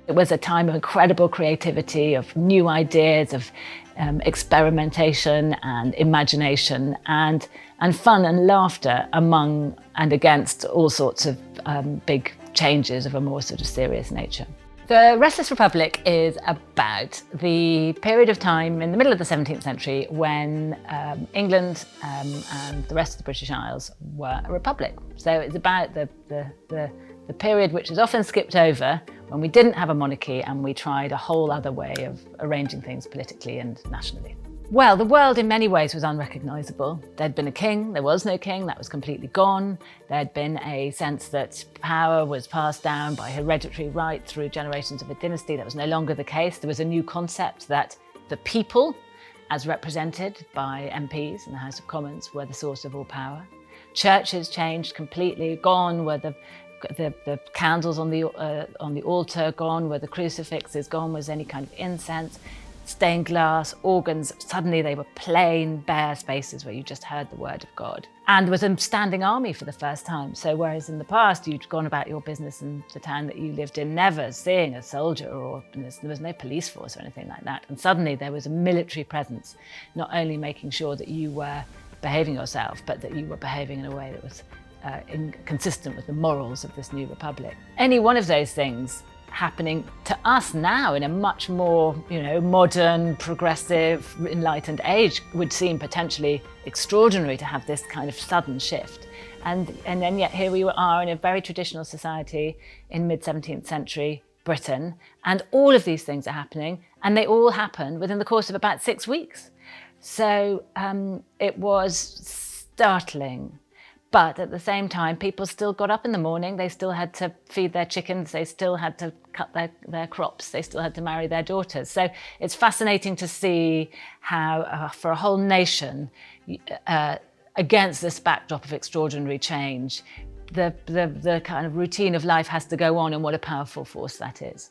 It was a time of incredible creativity, of new ideas, of experimentation and imagination, and fun and laughter among and against all sorts of big changes of a more sort of serious nature. The Restless Republic is about the period of time in the middle of the 17th century when England and the rest of the British Isles were a republic. So it's about the period which is often skipped over, when we didn't have a monarchy and we tried a whole other way of arranging things politically and nationally. Well, the world in many ways was unrecognisable. There'd been a king, there was no king, that was completely gone. There'd been a sense that power was passed down by hereditary right through generations of a dynasty. That was no longer the case. There was a new concept that the people, as represented by MPs in the House of Commons, were the source of all power. Churches changed completely, gone were the candles on the altar, gone were the crucifixes, gone was any kind of incense, stained glass, organs. Suddenly they were plain, bare spaces where you just heard the word of God. And was a standing army for the first time. So whereas in the past you'd gone about your business in the town that you lived in, never seeing a soldier, or there was no police force or anything like that. And suddenly there was a military presence, not only making sure that you were behaving yourself, but that you were behaving in a way that was consistent with the morals of this new republic. Any one of those things happening to us now in a much more, modern, progressive, enlightened age would seem potentially extraordinary to have this kind of sudden shift. And then yet here we are in a very traditional society in mid-17th century Britain, and all of these things are happening, and they all happened within the course of about 6 weeks. So it was startling. But at the same time, people still got up in the morning, they still had to feed their chickens, they still had to cut their crops, they still had to marry their daughters. So it's fascinating to see how, for a whole nation, against this backdrop of extraordinary change, the kind of routine of life has to go on, and what a powerful force that is.